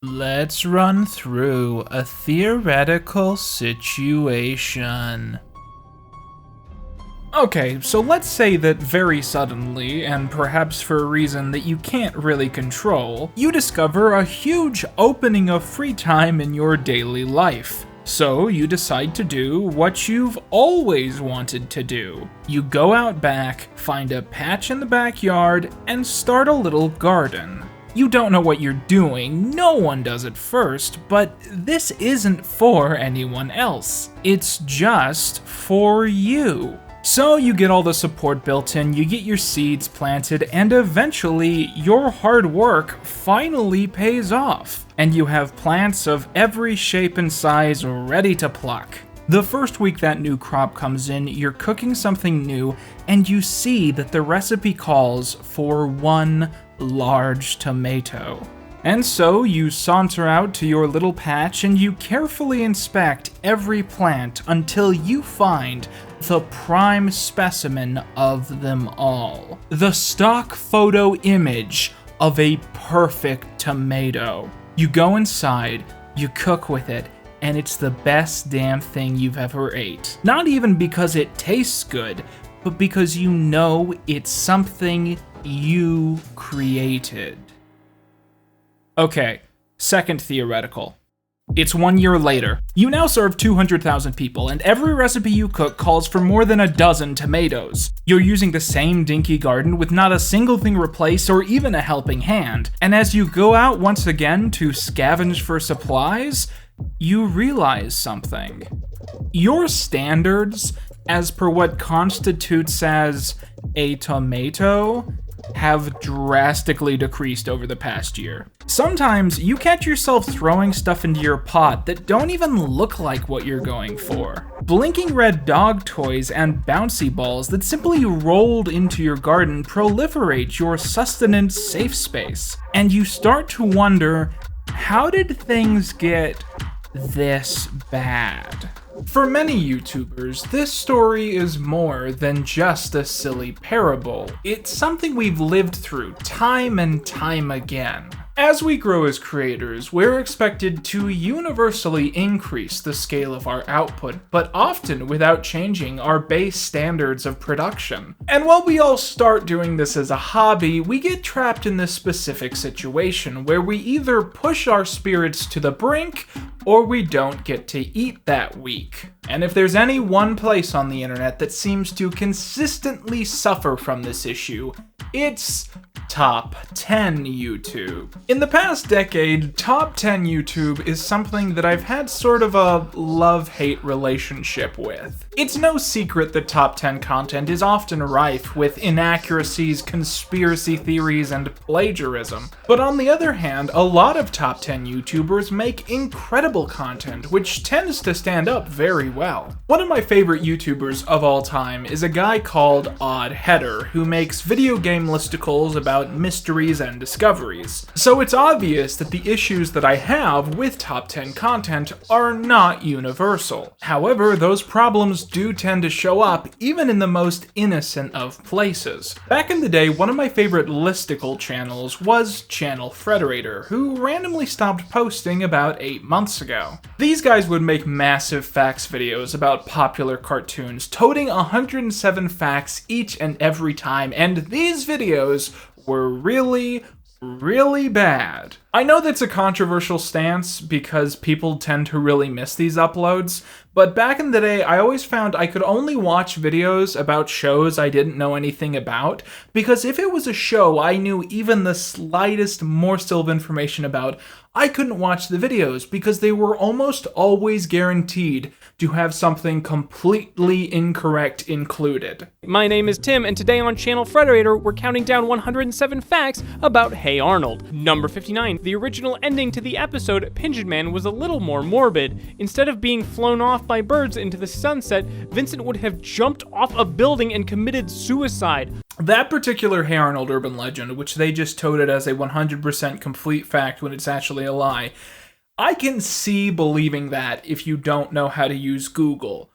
Let's run through a theoretical situation. Okay, so let's say that very suddenly, and perhaps for a reason that you can't really control, you discover a huge opening of free time in your daily life. So you decide to do what you've always wanted to do. You go out back, find a patch in the backyard, and start a little garden. You don't know what you're doing, no one does at first, but this isn't for anyone else. It's just for you. So you get all the support built in, you get your seeds planted, and eventually your hard work finally pays off. And you have plants of every shape and size ready to pluck. The first week that new crop comes in, you're cooking something new, and you see that the recipe calls for one large tomato. And so you saunter out to your little patch and you carefully inspect every plant until you find the prime specimen of them all. The stock photo image of a perfect tomato. You go inside, you cook with it, and it's the best damn thing you've ever ate. Not even because it tastes good, but because you know it's something you created. Okay, second theoretical. It's 1 year later. You now serve 200,000 people, and every recipe you cook calls for more than a dozen tomatoes. You're using the same dinky garden with not a single thing replaced or even a helping hand, and as you go out once again to scavenge for supplies, you realize something. Your standards, as per what constitutes as a tomato, have drastically decreased over the past year. Sometimes you catch yourself throwing stuff into your pot that don't even look like what you're going for. Blinking red dog toys and bouncy balls that simply rolled into your garden proliferate your sustenance safe space. And you start to wonder, how did things get this bad? For many YouTubers, this story is more than just a silly parable. It's something we've lived through time and time again. As we grow as creators, we're expected to universally increase the scale of our output, but often without changing our base standards of production. And while we all start doing this as a hobby, we get trapped in this specific situation where we either push our spirits to the brink, or we don't get to eat that week. And if there's any one place on the internet that seems to consistently suffer from this issue, it's Top 10 YouTube. In the past decade, Top 10 YouTube is something that I've had sort of a love-hate relationship with. It's no secret that Top 10 content is often rife with inaccuracies, conspiracy theories, and plagiarism. But on the other hand, a lot of Top 10 YouTubers make incredible content, which tends to stand up very well. One of my favorite YouTubers of all time is a guy called Oddheader, who makes video game listicles about mysteries and discoveries. So it's obvious that the issues that I have with Top 10 content are not universal. However, those problems do tend to show up even in the most innocent of places. Back in the day, one of my favorite listicle channels was Channel Frederator, who randomly stopped posting about 8 months ago. These guys would make massive facts videos about popular cartoons, toting 107 facts each and every time, and these videos were really bad. I know that's a controversial stance because people tend to really miss these uploads, but back in the day I always found I could only watch videos about shows I didn't know anything about, because if it was a show I knew even the slightest morsel of information about, I couldn't watch the videos because they were almost always guaranteed to have something completely incorrect included. My name is Tim, and today on Channel Frederator, we're counting down 107 facts about Hey Arnold. Number 59, the original ending to the episode, Pigeon Man, was a little more morbid. Instead of being flown off by birds into the sunset, Vincent would have jumped off a building and committed suicide. That particular Hey Arnold urban legend, which they just toted as a 100% complete fact when it's actually a lie, I can see believing that if you don't know how to use Google.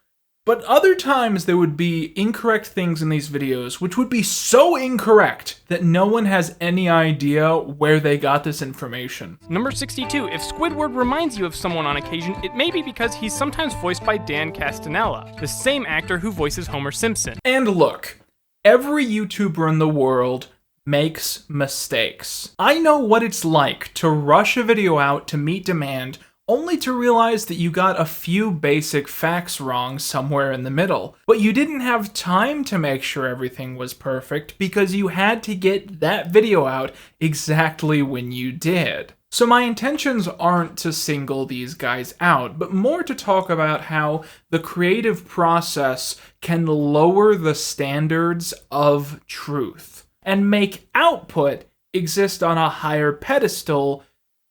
But other times there would be incorrect things in these videos, which would be so incorrect that no one has any idea where they got this information. Number 62. If Squidward reminds you of someone on occasion, it may be because he's sometimes voiced by Dan Castanella, the same actor who voices Homer Simpson. And look, every YouTuber in the world makes mistakes. I know what it's like to rush a video out to meet demand, only to realize that you got a few basic facts wrong somewhere in the middle. But you didn't have time to make sure everything was perfect because you had to get that video out exactly when you did. So my intentions aren't to single these guys out, but more to talk about how the creative process can lower the standards of truth and make output exist on a higher pedestal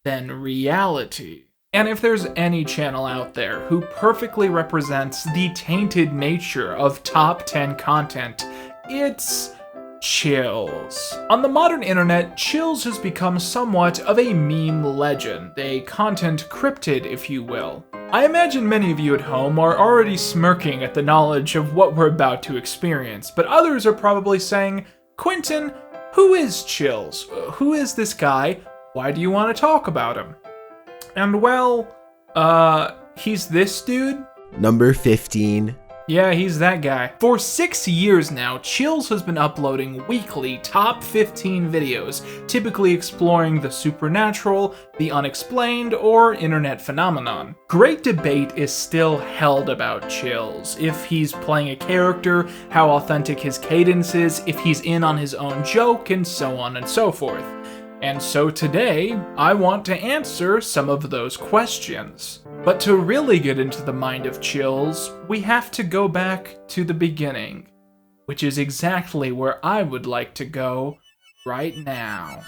than reality. And if there's any channel out there who perfectly represents the tainted nature of top 10 content, it's Chills. On the modern internet, Chills has become somewhat of a meme legend, a content cryptid, if you will. I imagine many of you at home are already smirking at the knowledge of what we're about to experience, but others are probably saying, Quinton, who is Chills? Who is this guy? Why do you want to talk about him? And well, he's this dude? Number 15. Yeah, he's that guy. For 6 years now, Chills has been uploading weekly top 15 videos, typically exploring the supernatural, the unexplained, or internet phenomenon. Great debate is still held about Chills. If he's playing a character, how authentic his cadence is, if he's in on his own joke, and so on and so forth. And so today, I want to answer some of those questions. But to really get into the mind of Chills, we have to go back to the beginning, which is exactly where I would like to go right now.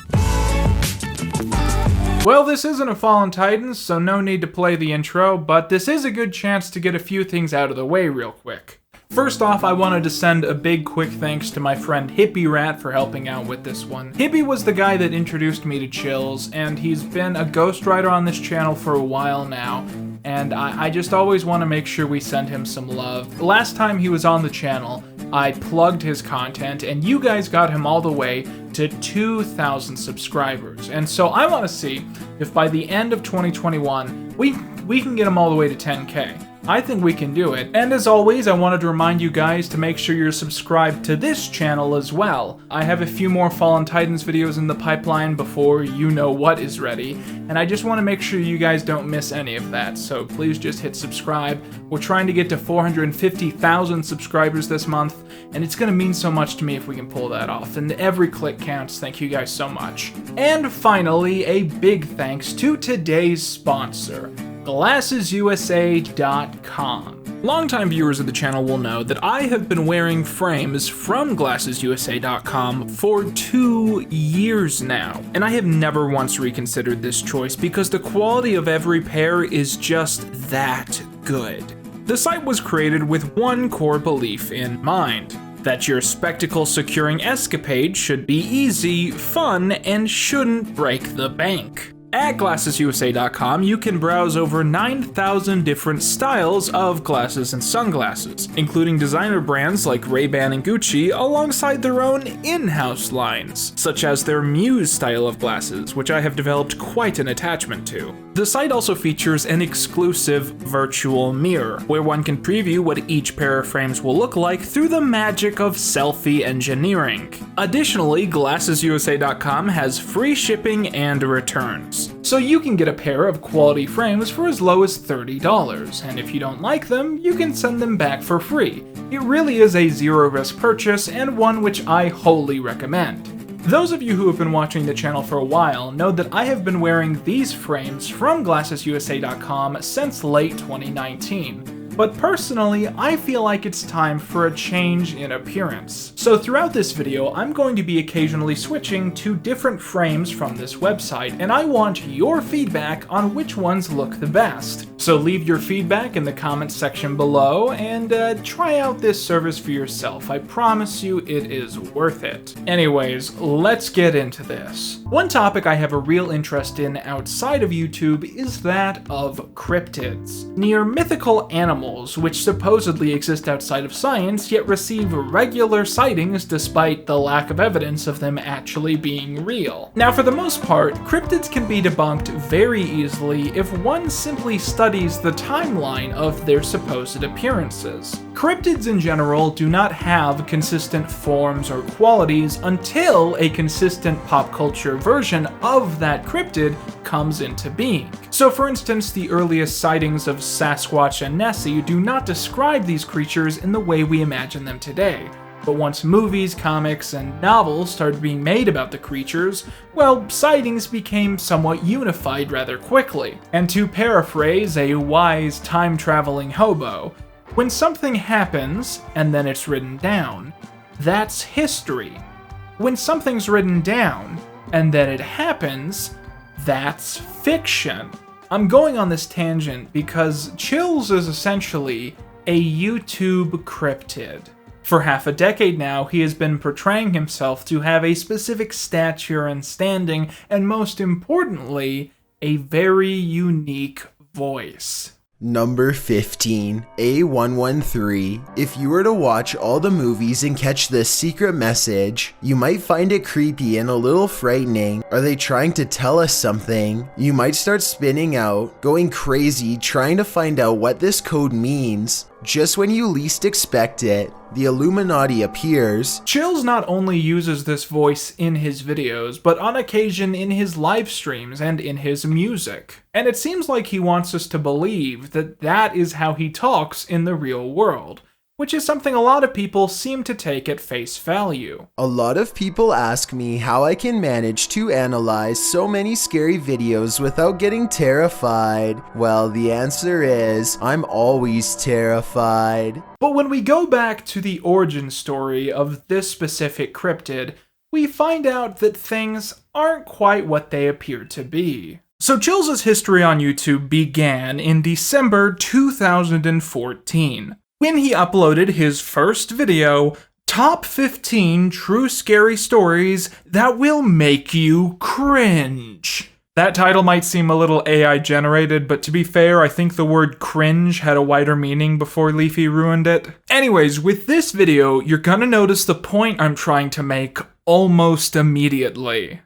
Well, this isn't a Fallen Titans, so no need to play the intro, but this is a good chance to get a few things out of the way real quick. First off, I wanted to send a big quick thanks to my friend Hippie Rat for helping out with this one. Hippie was the guy that introduced me to Chills, and he's been a ghostwriter on this channel for a while now, and I just always want to make sure we send him some love. The last time he was on the channel, I plugged his content, and you guys got him all the way to 2,000 subscribers. And so I want to see if by the end of 2021, we can get him all the way to 10K. I think we can do it. And as always, I wanted to remind you guys to make sure you're subscribed to this channel as well. I have a few more Fallen Titans videos in the pipeline before you know what is ready, and I just want to make sure you guys don't miss any of that, so please just hit subscribe. We're trying to get to 450,000 subscribers this month, and it's going to mean so much to me if we can pull that off, and every click counts. Thank you guys so much. And finally, a big thanks to today's sponsor, GlassesUSA.com. Longtime viewers of the channel will know that I have been wearing frames from GlassesUSA.com for 2 years now, and I have never once reconsidered this choice because the quality of every pair is just that good. The site was created with one core belief in mind: that your spectacle securing escapade should be easy, fun, and shouldn't break the bank. At GlassesUSA.com, you can browse over 9,000 different styles of glasses and sunglasses, including designer brands like Ray-Ban and Gucci, alongside their own in-house lines, such as their Muse style of glasses, which I have developed quite an attachment to. The site also features an exclusive virtual mirror, where one can preview what each pair of frames will look like through the magic of selfie engineering. Additionally, GlassesUSA.com has free shipping and returns, so you can get a pair of quality frames for as low as $30, and if you don't like them, you can send them back for free. It really is a zero-risk purchase, and one which I wholly recommend. Those of you who have been watching the channel for a while know that I have been wearing these frames from GlassesUSA.com since late 2019. But personally, I feel like it's time for a change in appearance. So throughout this video, I'm going to be occasionally switching to different frames from this website, and I want your feedback on which ones look the best. So leave your feedback in the comments section below and try out this service for yourself. I promise you it is worth it. Anyways, let's get into this. One topic I have a real interest in outside of YouTube is that of cryptids. Near mythical animals which supposedly exist outside of science yet receive regular sightings despite the lack of evidence of them actually being real. Now for the most part, cryptids can be debunked very easily if one simply studies the timeline of their supposed appearances. Cryptids in general do not have consistent forms or qualities until a consistent pop culture version of that cryptid comes into being. So for instance, the earliest sightings of Sasquatch and Nessie do not describe these creatures in the way we imagine them today. But once movies, comics, and novels started being made about the creatures, well, sightings became somewhat unified rather quickly. And to paraphrase a wise time-traveling hobo, when something happens and then it's written down, that's history. When something's written down and then it happens, that's fiction. I'm going on this tangent because Chills is essentially a YouTube cryptid. For half a decade now, he has been portraying himself to have a specific stature and standing, and most importantly, a very unique voice. Number 15, A113. If you were to watch all the movies and catch this secret message, you might find it creepy and a little frightening. Are they trying to tell us something? You might start spinning out, going crazy, trying to find out what this code means. Just when you least expect it, the Illuminati appears. Chills not only uses this voice in his videos, but on occasion in his live streams and in his music. And it seems like he wants us to believe that that is how he talks in the real world, which is something a lot of people seem to take at face value. A lot of people ask me how I can manage to analyze so many scary videos without getting terrified. Well, the answer is, I'm always terrified. But when we go back to the origin story of this specific cryptid, we find out that things aren't quite what they appear to be. So Chills' history on YouTube began in December 2014. When he uploaded his first video, Top 15 True Scary Stories That Will Make You Cringe. That title might seem a little AI generated, but to be fair, I think the word cringe had a wider meaning before Leafy ruined it. Anyways, with this video, you're gonna notice the point I'm trying to make almost immediately.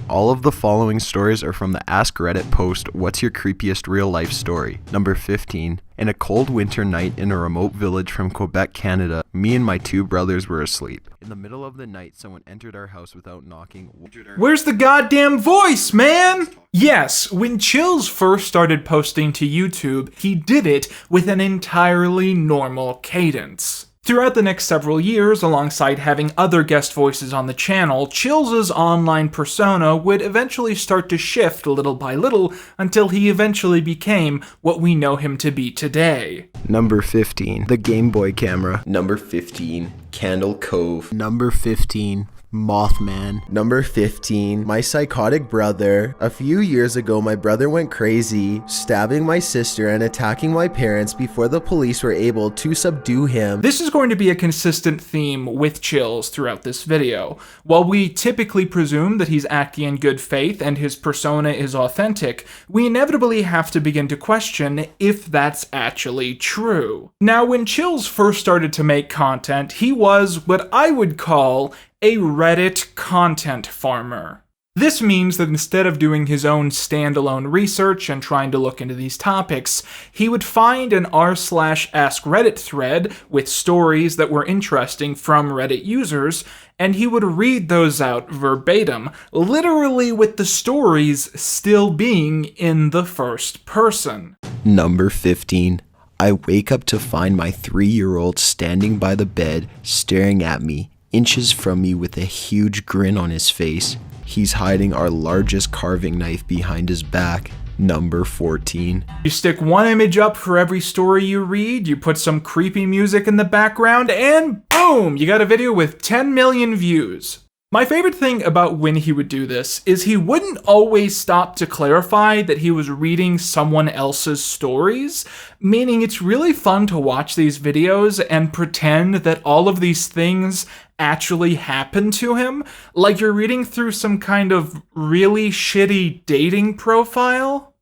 All of the following stories are from the Ask Reddit post, What's Your Creepiest Real Life Story? Number 15. In a cold winter night in a remote village from Quebec, Canada, me and my two brothers were asleep. In the middle of the night, someone entered our house without knocking. Where's the goddamn voice, man? Yes, when Chills first started posting to YouTube, he did it with an entirely normal cadence. Throughout the next several years, alongside having other guest voices on the channel, Chills' online persona would eventually start to shift little by little until he eventually became what we know him to be today. Number 15. The Game Boy Camera. Number 15, Candle Cove. Number 15. Mothman. Number 15, my psychotic brother. A few years ago, my brother went crazy, stabbing my sister and attacking my parents before the police were able to subdue him. This is going to be a consistent theme with Chills throughout this video. While we typically presume that he's acting in good faith and his persona is authentic, we inevitably have to begin to question if that's actually true. Now, when Chills first started to make content, he was what I would call a Reddit content farmer. This means that instead of doing his own standalone research and trying to look into these topics, he would find an r/askreddit thread with stories that were interesting from Reddit users, and he would read those out verbatim, literally with the stories still being in the first person. Number 15. I wake up to find my 3-year-old standing by the bed, staring at me, inches from me with a huge grin on his face. He's hiding our largest carving knife behind his back. Number 14. You stick one image up for every story you read, you put some creepy music in the background, and boom! You got a video with 10 million views. My favorite thing about when he would do this is he wouldn't always stop to clarify that he was reading someone else's stories, meaning it's really fun to watch these videos and pretend that all of these things actually happened to him, like you're reading through some kind of really shitty dating profile.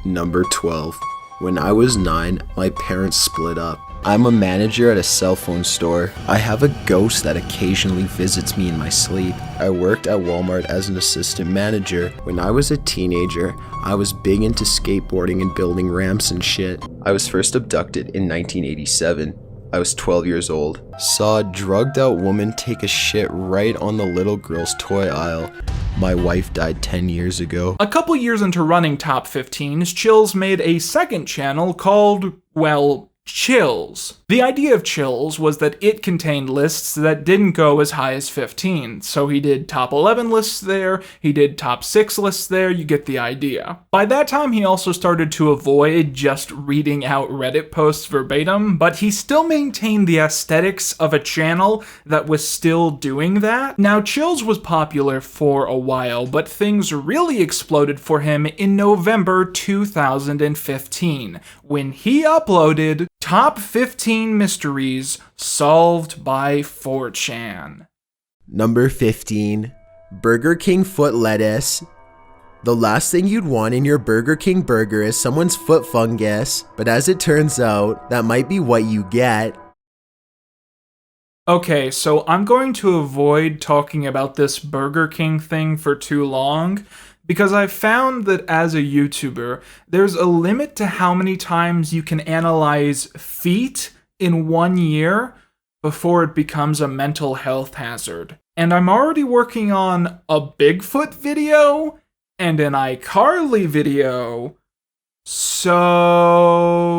Number 12. When I was 9, my parents split up. I'm a manager at a cell phone store. I have a ghost that occasionally visits me in my sleep. I worked at Walmart as an assistant manager. When I was a teenager, I was big into skateboarding and building ramps and shit. I was first abducted in 1987. I was 12 years old. Saw a drugged out woman take a shit right on the little girl's toy aisle. My wife died 10 years ago. A couple years into running Top 15s, Chills made a second channel called, well, Chills. The idea of Chills was that it contained lists that didn't go as high as 15, so he did top 11 lists there, he did top 6 lists there, you get the idea. By that time he also started to avoid just reading out Reddit posts verbatim, but he still maintained the aesthetics of a channel that was still doing that. Now Chills was popular for a while, but things really exploded for him in November 2015, when he uploaded Top 15 Mysteries Solved by 4chan. Number 15. Burger King foot lettuce. The last thing you'd want in your Burger King burger is someone's foot fungus, but as it turns out, that might be what you get. Okay, so I'm going to avoid talking about this Burger King thing for too long, because I've found that as a YouTuber, there's a limit to how many times you can analyze feet in 1 year before it becomes a mental health hazard. And I'm already working on a Bigfoot video and an iCarly video,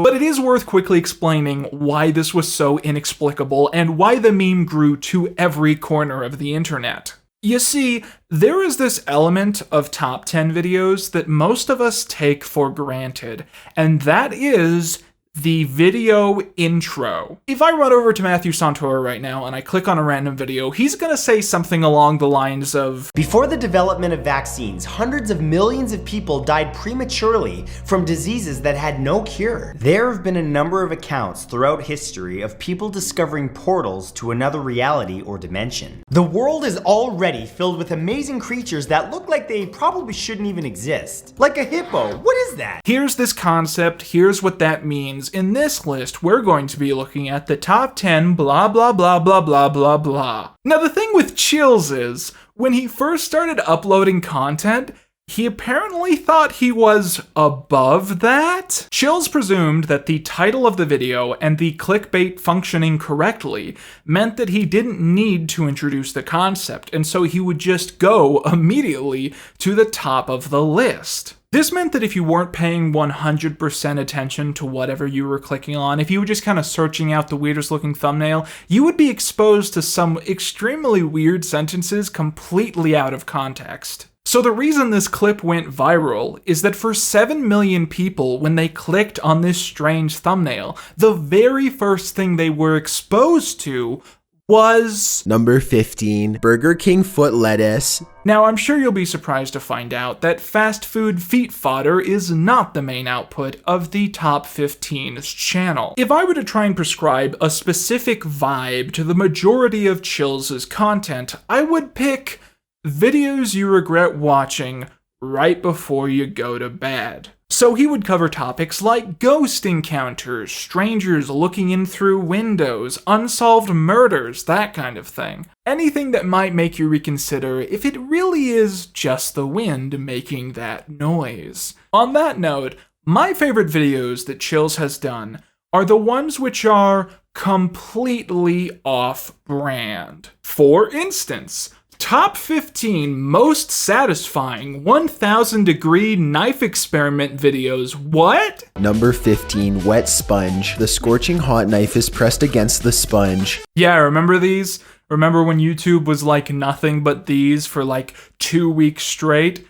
but it is worth quickly explaining why this was so inexplicable and why the meme grew to every corner of the internet. You see, there is this element of top 10 videos that most of us take for granted, and that is the video intro. If I run over to Matthew Santora right now and I click on a random video, he's gonna say something along the lines of, "Before the development of vaccines, hundreds of millions of people died prematurely from diseases that had no cure. There have been a number of accounts throughout history of people discovering portals to another reality or dimension. The world is already filled with amazing creatures that look like they probably shouldn't even exist. Like a hippo, what is that?" Here's this concept, here's what that means. In this list, we're going to be looking at the top 10 blah blah blah blah blah blah blah. Now the thing with Chills is, when he first started uploading content, he apparently thought he was above that. Chills presumed that the title of the video and the clickbait functioning correctly meant that he didn't need to introduce the concept, and so he would just go immediately to the top of the list. This meant that if you weren't paying 100% attention to whatever you were clicking on, if you were just kind of searching out the weirdest looking thumbnail, you would be exposed to some extremely weird sentences completely out of context. So the reason this clip went viral is that for 7 million people, when they clicked on this strange thumbnail, the very first thing they were exposed to was Number 15. Burger King foot lettuce. Now, I'm sure you'll be surprised to find out that fast food feet fodder is not the main output of the Top 15's channel. If I were to try and prescribe a specific vibe to the majority of Chills' content, I would pick videos you regret watching right before you go to bed. So he would cover topics like ghost encounters, strangers looking in through windows, unsolved murders, that kind of thing. Anything that might make you reconsider if it really is just the wind making that noise. On that note, my favorite videos that Chills has done are the ones which are completely off-brand. For instance, Top 15 most satisfying 1000-degree knife experiment videos. What? Number 15. Wet sponge. The scorching hot knife is pressed against the sponge. Yeah, remember these? Remember when YouTube was like nothing but these for like 2 weeks straight?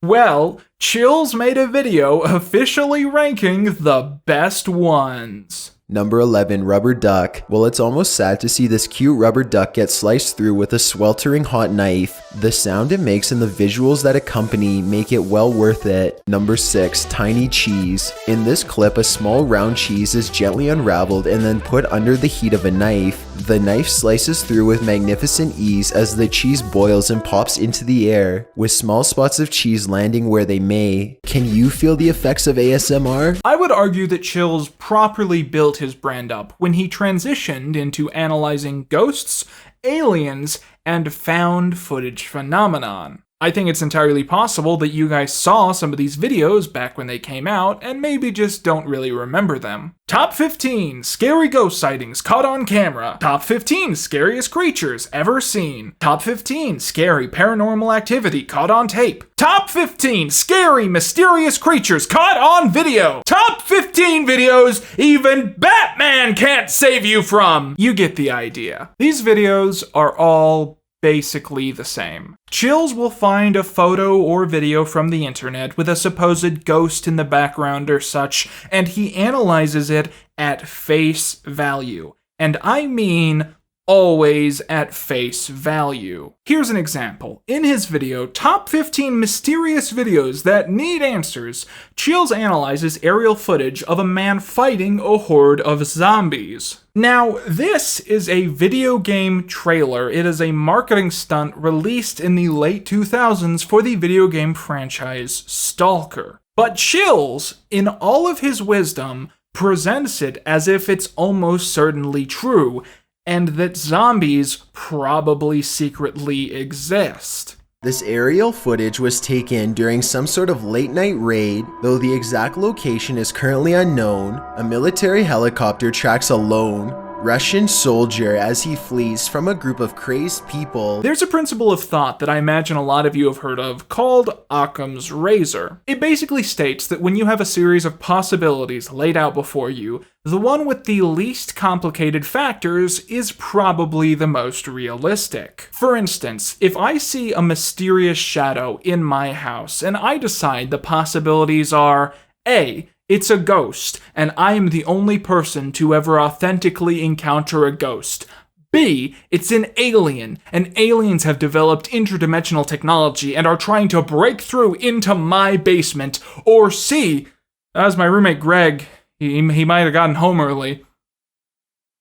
Well, Chills made a video officially ranking the best ones. Number 11, rubber duck. Well, it's almost sad to see this cute rubber duck get sliced through with a sweltering hot knife. The sound it makes and the visuals that accompany make it well worth it. Number 6, tiny cheese. In this clip, a small round cheese is gently unraveled and then put under the heat of a knife. The knife slices through with magnificent ease as the cheese boils and pops into the air, with small spots of cheese landing where they may. Can you feel the effects of ASMR? I would argue that Chills properly built his brand up when he transitioned into analyzing ghosts, aliens, and found footage phenomenon. I think it's entirely possible that you guys saw some of these videos back when they came out and maybe just don't really remember them. Top 15 scary ghost sightings caught on camera. Top 15 scariest creatures ever seen. Top 15 scary paranormal activity caught on tape. Top 15 scary mysterious creatures caught on video. Top 15 videos even Batman can't save you from. You get the idea. These videos are all basically the same. Chills will find a photo or video from the internet with a supposed ghost in the background or such, and he analyzes it at face value. And I mean always at face value. Here's an example. In his video, Top 15 Mysterious Videos That Need Answers, Chills analyzes aerial footage of a man fighting a horde of zombies. Now, this is a video game trailer. It is a marketing stunt released in the late 2000s for the video game franchise Stalker. But Chills, in all of his wisdom, presents it as if it's almost certainly true, and that zombies probably secretly exist. This aerial footage was taken during some sort of late night raid, though the exact location is currently unknown. A military helicopter tracks a lone Russian soldier as he flees from a group of crazed people. There's a principle of thought that I imagine a lot of you have heard of called Occam's razor. It basically states that when you have a series of possibilities laid out before you, the one with the least complicated factors is probably the most realistic. For instance, if I see a mysterious shadow in my house and I decide the possibilities are A, it's a ghost, and I am the only person to ever authentically encounter a ghost. B, it's an alien, and aliens have developed interdimensional technology and are trying to break through into my basement. Or C, as my roommate Greg, he might have gotten home early,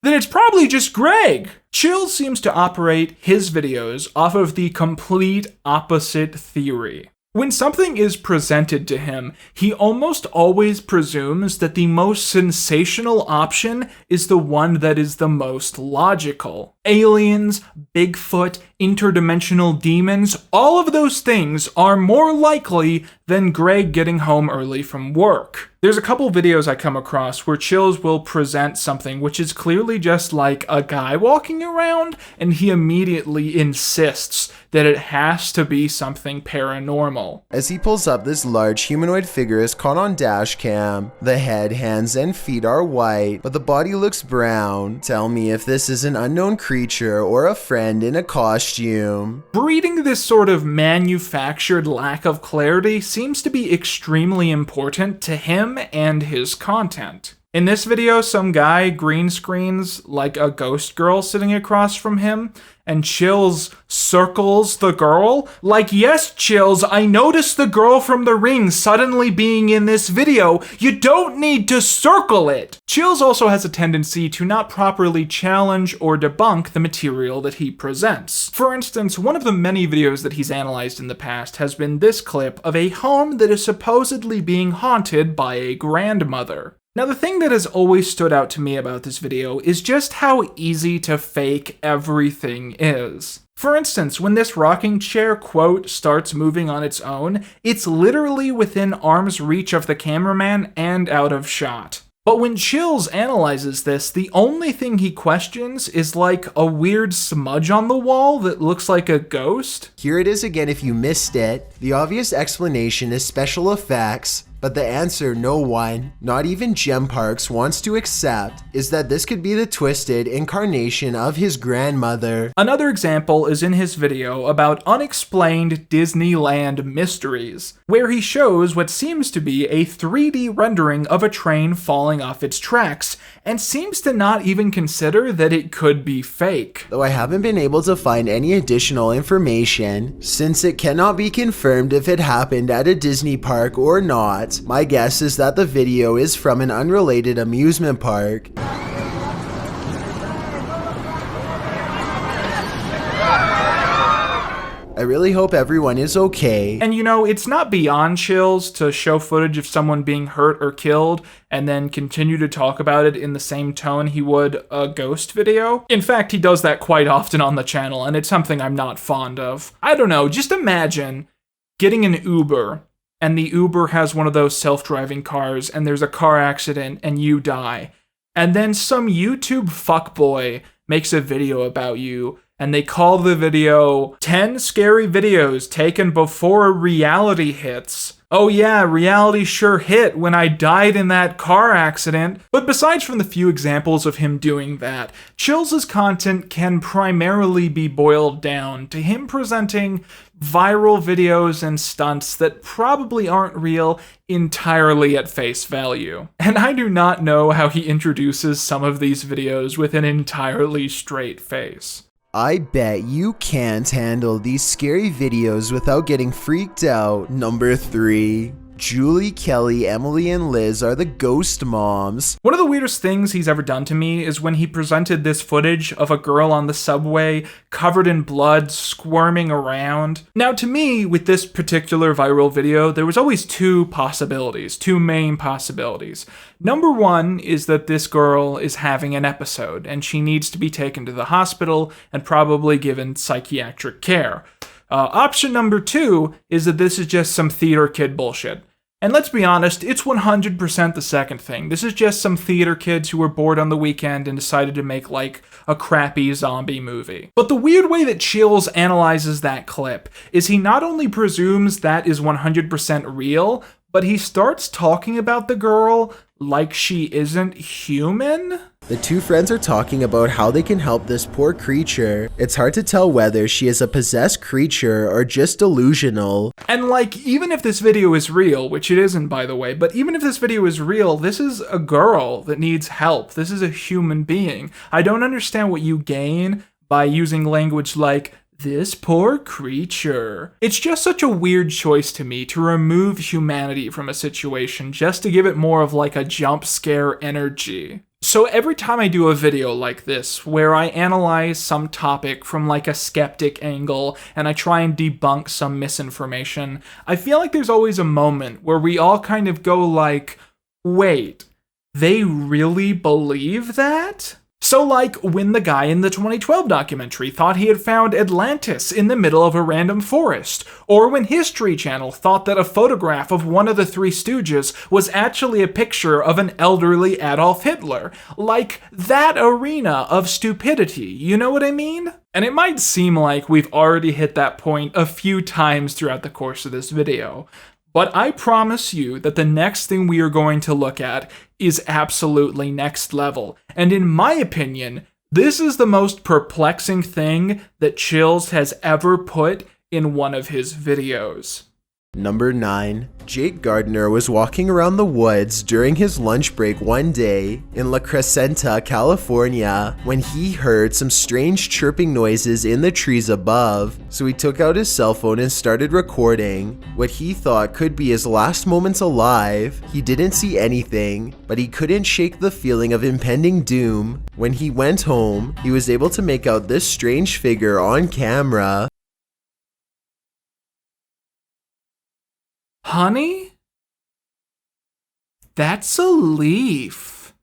then it's probably just Greg. Chills seems to operate his videos off of the complete opposite theory. When something is presented to him, he almost always presumes that the most sensational option is the one that is the most logical. Aliens, Bigfoot, interdimensional demons, all of those things are more likely than Greg getting home early from work. There's a couple videos I come across where Chills will present something which is clearly just like a guy walking around, and he immediately insists that it has to be something paranormal. As he pulls up, this large humanoid figure is caught on dash cam. The head, hands, and feet are white, but the body looks brown. Tell me if this is an unknown creature or a friend in a costume. Breeding this sort of manufactured lack of clarity seems to be extremely important to him and his content. In this video, some guy green screens like a ghost girl sitting across from him, and Chills circles the girl. Like, yes, Chills, I noticed the girl from The Ring suddenly being in this video. You don't need to circle it. Chills also has a tendency to not properly challenge or debunk the material that he presents. For instance, one of the many videos that he's analyzed in the past has been this clip of a home that is supposedly being haunted by a grandmother. Now, the thing that has always stood out to me about this video is just how easy to fake everything is. For instance, when this rocking chair, quote, starts moving on its own, it's literally within arm's reach of the cameraman and out of shot. But when Chills analyzes this, the only thing he questions is like a weird smudge on the wall that looks like a ghost. Here it is again if you missed it. The obvious explanation is special effects. But the answer no one, not even Gem Parks, wants to accept is that this could be the twisted incarnation of his grandmother. Another example is in his video about unexplained Disneyland mysteries, where he shows what seems to be a 3D rendering of a train falling off its tracks, and seems to not even consider that it could be fake. Though I haven't been able to find any additional information, since it cannot be confirmed if it happened at a Disney park or not, my guess is that the video is from an unrelated amusement park. I really hope everyone is okay. And you know, it's not beyond chills to show footage of someone being hurt or killed and then continue to talk about it in the same tone he would a ghost video. In fact, he does that quite often on the channel, and it's something I'm not fond of. I don't know, just imagine getting an Uber, and the Uber has one of those self-driving cars, and there's a car accident, and you die. And then some YouTube fuckboy makes a video about you, and they call the video 10 scary videos taken before reality hits. Oh yeah, reality sure hit when I died in that car accident. But besides from the few examples of him doing that, Chills' content can primarily be boiled down to him presenting viral videos and stunts that probably aren't real entirely at face value. And I do not know how he introduces some of these videos with an entirely straight face. I bet you can't handle these scary videos without getting freaked out. Number 3. Julie, Kelly, Emily, and Liz are the ghost moms. One of the weirdest things he's ever done to me is when he presented this footage of a girl on the subway covered in blood, squirming around. Now, to me, with this particular viral video, there was always two main possibilities. Number one is that this girl is having an episode and she needs to be taken to the hospital and probably given psychiatric care. Option number two is that this is just some theater kid bullshit. And let's be honest, it's 100% the second thing. This is just some theater kids who were bored on the weekend and decided to make like a crappy zombie movie. But the weird way that Chills analyzes that clip is he not only presumes that is 100% real, but he starts talking about the girl like she isn't human. The two friends are talking about how they can help this poor creature. It's hard to tell whether she is a possessed creature or just delusional. And like, even if this video is real, which it isn't by the way, but even if this video is real, this is a girl that needs help. This is a human being. I don't understand what you gain by using language like, this poor creature. It's just such a weird choice to me to remove humanity from a situation just to give it more of like a jump scare energy. So every time I do a video like this, where I analyze some topic from like a skeptic angle and I try and debunk some misinformation, I feel like there's always a moment where we all kind of go like, wait, they really believe that? So like when the guy in the 2012 documentary thought he had found Atlantis in the middle of a random forest, or when History Channel thought that a photograph of one of the Three Stooges was actually a picture of an elderly Adolf Hitler. Like that arena of stupidity, you know what I mean? And it might seem like we've already hit that point a few times throughout the course of this video, but I promise you that the next thing we are going to look at is absolutely next level. And in my opinion, this is the most perplexing thing that Chills has ever put in one of his videos. Number 9. Jake Gardner was walking around the woods during his lunch break one day in La Crescenta, California, when he heard some strange chirping noises in the trees above. So he took out his cell phone and started recording what he thought could be his last moments alive. He didn't see anything, but he couldn't shake the feeling of impending doom. When he went home, he was able to make out this strange figure on camera. Honey? That's a leaf.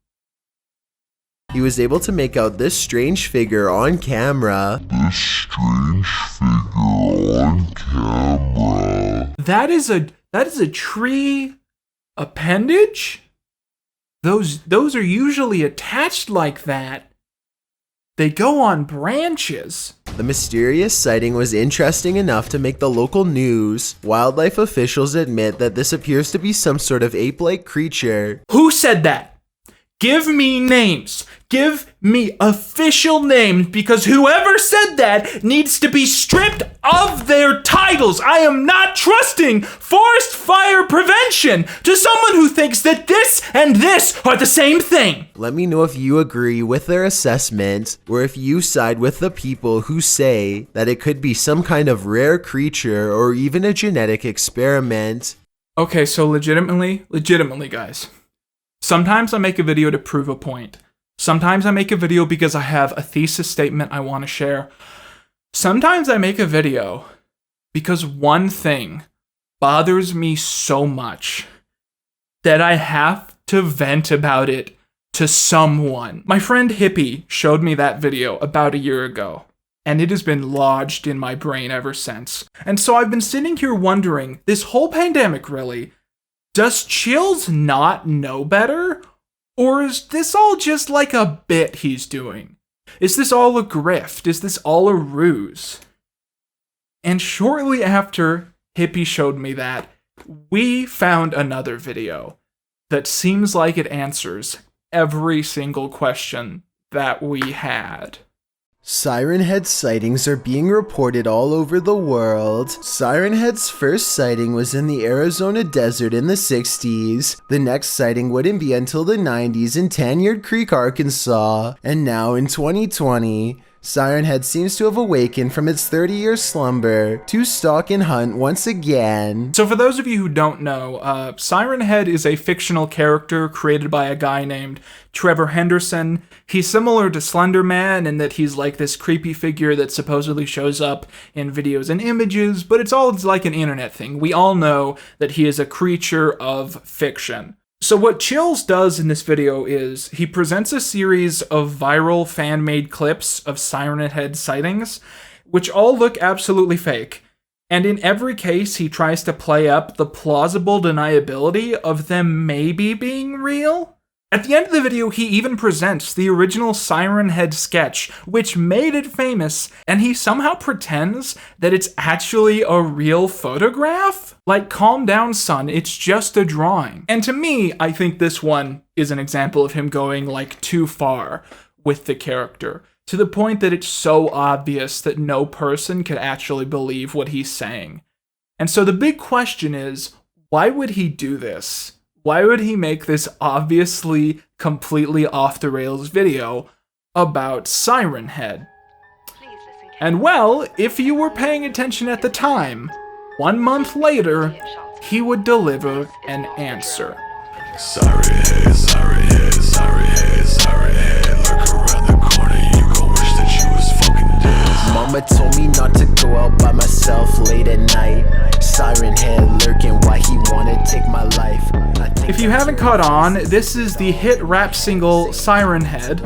He was able to make out this strange figure on camera. That is a tree appendage? Those are usually attached like that. They go on branches. The mysterious sighting was interesting enough to make the local news. Wildlife officials admit that this appears to be some sort of ape-like creature. Who said that? Give me names. Give me official names, because whoever said that needs to be stripped of their titles. I am not trusting forest fire prevention to someone who thinks that this and this are the same thing. Let me know if you agree with their assessment, or if you side with the people who say that it could be some kind of rare creature or even a genetic experiment. Okay, so legitimately, guys. Sometimes I make a video to prove a point. Sometimes I make a video because I have a thesis statement I want to share. Sometimes I make a video because one thing bothers me so much that I have to vent about it to someone. My friend Hippie showed me that video about a year ago, and it has been lodged in my brain ever since. And so I've been sitting here wondering, this whole pandemic really, does Chills not know better? Or is this all just like a bit he's doing? Is this all a grift? Is this all a ruse? And shortly after Hippie showed me that, we found another video that seems like it answers every single question that we had. Siren Head sightings are being reported all over the world. Siren Head's first sighting was in the Arizona desert in the 60s. The next sighting wouldn't be until the 90s in Tanyard Creek, Arkansas. And now in 2020, Siren Head seems to have awakened from its 30-year slumber to stalk and hunt once again. So for those of you who don't know, Siren Head is a fictional character created by a guy named Trevor Henderson. He's similar to Slender Man in that he's like this creepy figure that supposedly shows up in videos and images, but it's like an internet thing. We all know that he is a creature of fiction. So what Chills does in this video is he presents a series of viral fan-made clips of Siren Head sightings, which all look absolutely fake. And in every case, he tries to play up the plausible deniability of them maybe being real. At the end of the video, he even presents the original Siren Head sketch, which made it famous, and he somehow pretends that it's actually a real photograph? Like, calm down, son, it's just a drawing. And to me, I think this one is an example of him going, like, too far with the character, to the point that it's so obvious that no person could actually believe what he's saying. And so the big question is, why would he do this? Why would he make this obviously completely off the rails video about Siren Head? And well, if you were paying attention at the time, 1 month later, he would deliver an answer. Siren Head, Siren Head, Siren Head, Siren Head. Look around the corner, you gon' wish that you was fucking dead. Mama told me not to go out by myself late at night. Siren Head lurking, why he wanna take my life. If you haven't caught on, this is the hit rap single Siren Head,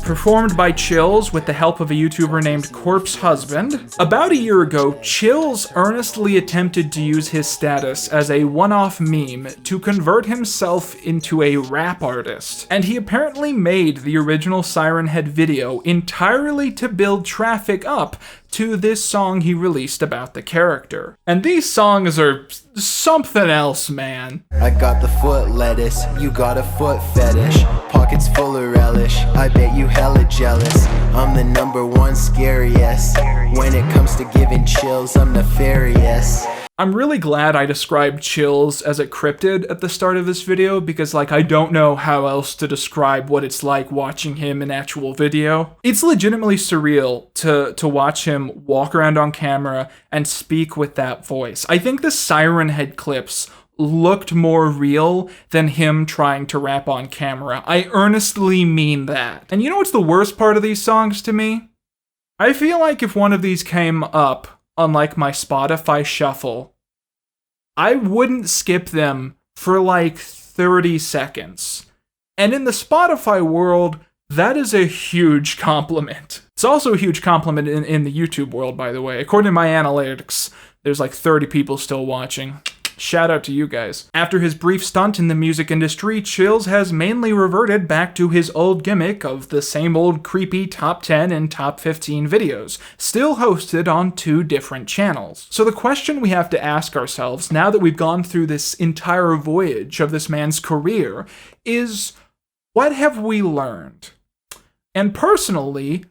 performed by Chills with the help of a YouTuber named Corpse Husband. About a year ago, Chills earnestly attempted to use his status as a one-off meme to convert himself into a rap artist. And he apparently made the original Siren Head video entirely to build traffic up to this song he released about the character. And these songs are something else, man. I got the foot lettuce, you got a foot fetish. Pockets full of relish, I bet you hella jealous. I'm the #1 scariest. When it comes to giving chills, I'm nefarious. I'm really glad I described Chills as a cryptid at the start of this video, because I don't know how else to describe what it's like watching him in actual video. It's legitimately surreal to watch him walk around on camera and speak with that voice. I think the Siren Head clips looked more real than him trying to rap on camera. I earnestly mean that. And you know what's the worst part of these songs to me? I feel like if one of these came up on my Spotify shuffle, I wouldn't skip them for 30 seconds. And in the Spotify world, that is a huge compliment. It's also a huge compliment in the YouTube world, by the way. According to my analytics, there's 30 people still watching. Shout out to you guys. After his brief stunt in the music industry, Chills has mainly reverted back to his old gimmick of the same old creepy top 10 and top 15 videos, still hosted on 2 different channels. So the question we have to ask ourselves, now that we've gone through this entire voyage of this man's career, is what have we learned? And personally,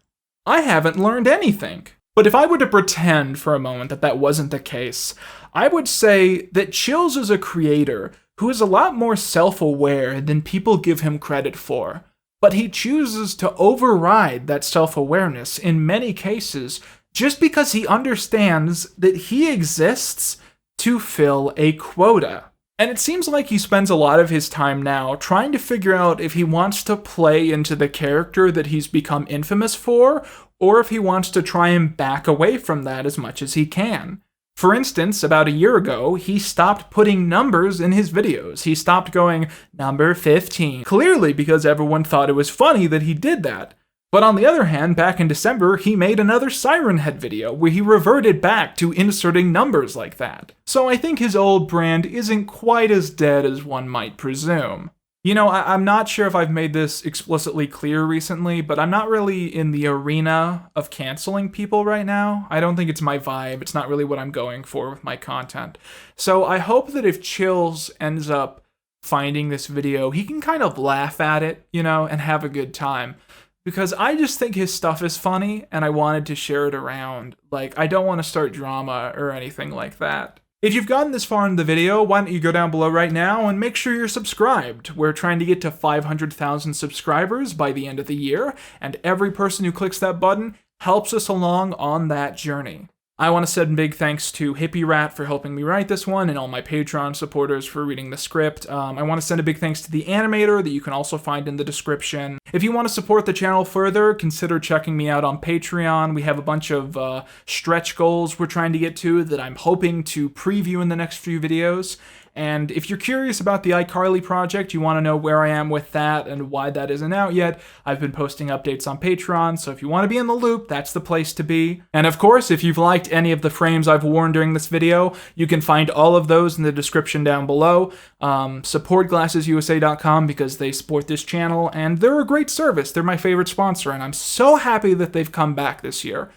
I haven't learned anything. But if I were to pretend for a moment that that wasn't the case, I would say that Chills is a creator who is a lot more self-aware than people give him credit for. But he chooses to override that self-awareness in many cases just because he understands that he exists to fill a quota. And it seems like he spends a lot of his time now trying to figure out if he wants to play into the character that he's become infamous for, or if he wants to try and back away from that as much as he can. For instance, about a year ago, he stopped putting numbers in his videos. He stopped going, number 15, clearly because everyone thought it was funny that he did that. But on the other hand, back in December, he made another Siren Head video where he reverted back to inserting numbers like that. So I think his old brand isn't quite as dead as one might presume. You know, I'm not sure if I've made this explicitly clear recently, but I'm not really in the arena of canceling people right now. I don't think it's my vibe. It's not really what I'm going for with my content. So I hope that if Chills ends up finding this video, he can kind of laugh at it, you know, and have a good time. Because I just think his stuff is funny, and I wanted to share it around. Like, I don't want to start drama or anything like that. If you've gotten this far in the video, why don't you go down below right now and make sure you're subscribed. We're trying to get to 500,000 subscribers by the end of the year, and every person who clicks that button helps us along on that journey. I want to send big thanks to Hippie Rat for helping me write this one, and all my Patreon supporters for reading the script. I want to send a big thanks to the animator that you can also find in the description. If you want to support the channel further, consider checking me out on Patreon. We have a bunch of stretch goals we're trying to get to that I'm hoping to preview in the next few videos. And if you're curious about the iCarly project, you want to know where I am with that and why that isn't out yet, I've been posting updates on Patreon, so if you want to be in the loop, that's the place to be. And of course, if you've liked any of the frames I've worn during this video, you can find all of those in the description down below. Support GlassesUSA.com because they support this channel, and they're a great service. They're my favorite sponsor, and I'm so happy that they've come back this year.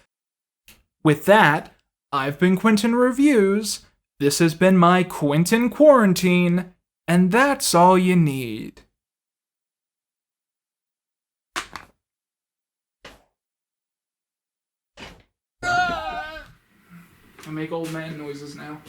With that, I've been Quinton Reviews. This has been my Quinton Quarantine, and that's all you need. I make old man noises now.